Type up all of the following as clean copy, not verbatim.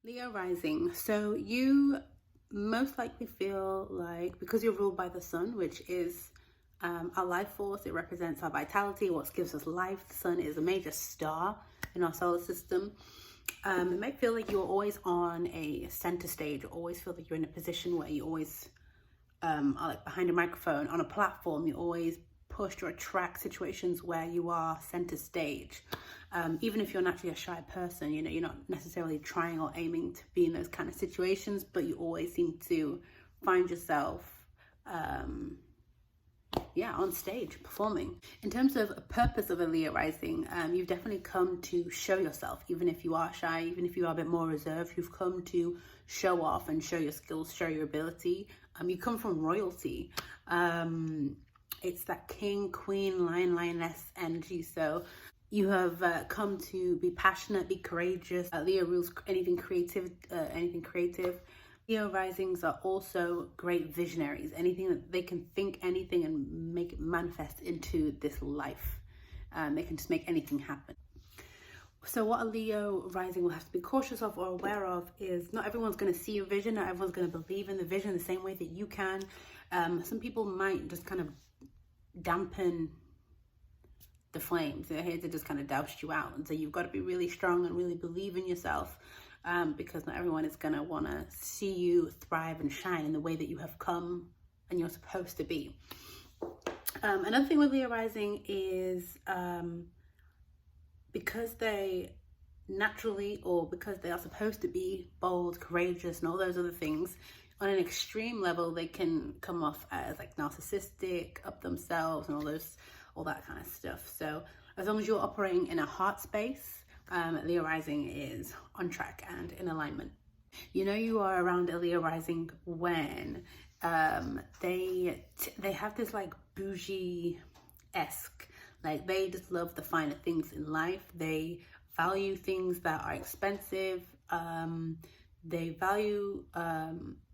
Leo rising. So you most likely feel like, because you're ruled by the sun, which is our life force, it represents our vitality, what gives us life. The sun is a major star in our solar system. It might feel like you're always on a center stage, or always feel like you're in a position where you always are like behind a microphone on a platform. You always push or attract situations where you are center stage. Even if you're naturally a shy person, you know, you're not necessarily trying or aiming to be in those kind of situations, but you always seem to find yourself on stage performing. In terms of a purpose of a Leo rising, you've definitely come to show yourself. Even if you are shy, even if you are a bit more reserved, you've come to show off and show your skills, show your ability. You come from royalty. It's that king, queen, lion, lioness energy. So you have come to be passionate, be courageous. Leo rules anything creative. Leo risings are also great visionaries. Anything that they can think anything and make it manifest into this life. They can just make anything happen. So what a Leo rising will have to be cautious of or aware of is not everyone's going to see your vision. Not everyone's going to believe in the vision the same way that you can. Some people might just kind of dampen the flames. They're here to just kind of douse you out. And so you've got to be really strong and really believe in yourself, because not everyone is going to want to see you thrive and shine in the way that you have come and you're supposed to be. Another thing with Leo rising is because they naturally, or because they are supposed to be bold, courageous, and all those other things, on an extreme level, they can come off as like narcissistic, up themselves, and all that kind of stuff. So as long as you're operating in a heart space, Leo rising is on track and in alignment. You know you are around a Leo rising when they have this like bougie-esque, like they just love the finer things in life. They value things that are expensive. They value,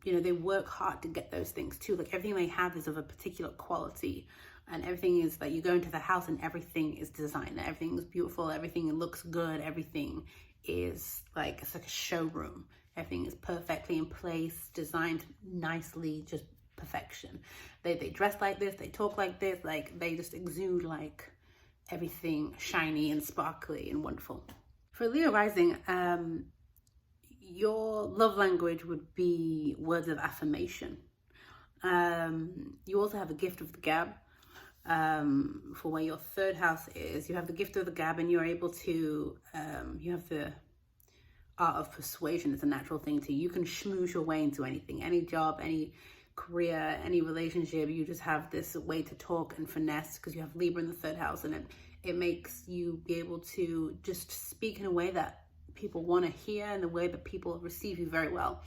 they work hard to get those things too. Like everything they have is of a particular quality, and everything is like, you go into the house and everything is designed, everything is beautiful, everything looks good, everything is like, it's like a showroom. Everything is perfectly in place, designed nicely, just perfection. They dress like this, they talk like this, like they just exude like everything shiny and sparkly and wonderful. For Leo rising, your love language would be words of affirmation. You also have a gift of the gab. For where your third house is, you have the gift of the gab, and you're able to, you have the art of persuasion. It's a natural thing to you. You can schmooze your way into anything, any job, any career, any relationship. You just have this way to talk and finesse because you have Libra in the third house, and it makes you be able to just speak in a way that people want to hear, and the way that people receive you very well.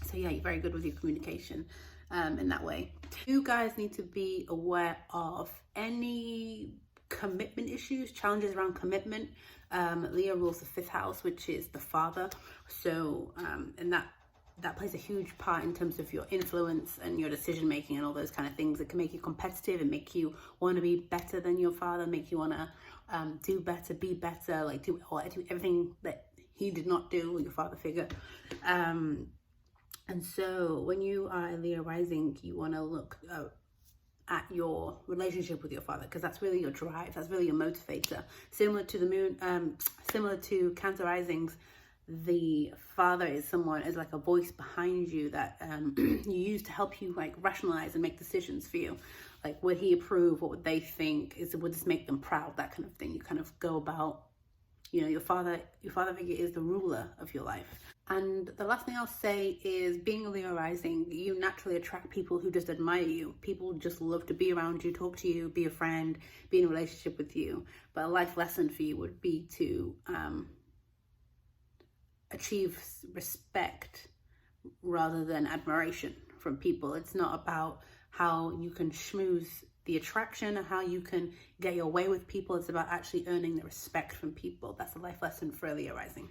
So yeah, you're very good with your communication in that way. You guys need to be aware of any commitment issues, challenges around commitment. Leo rules the fifth house, which is the father. So and that plays a huge part in terms of your influence and your decision making and all those kind of things. It can make you competitive and make you want to be better than your father, make you want to do better, be better, like do everything that he did not do, your father figure. And so when you are a Leo rising, you want to look at your relationship with your father, because that's really your drive, that's really your motivator. Similar to the moon, similar to Cancer risings, the father is like a voice behind you that you use to help you like rationalize and make decisions for you. Like, would he approve? What would they think? Would this make them proud? That kind of thing. You kind of go about, your father figure is the ruler of your life. And the last thing I'll say is, being a Leo rising, you naturally attract people who just admire you. People just love to be around you, talk to you, be a friend, be in a relationship with you. But a life lesson for you would be to achieve respect rather than admiration from people. It's not about how you can schmooze the attraction or how you can get your way with people. It's about actually earning the respect from people. That's a life lesson for a Leo rising.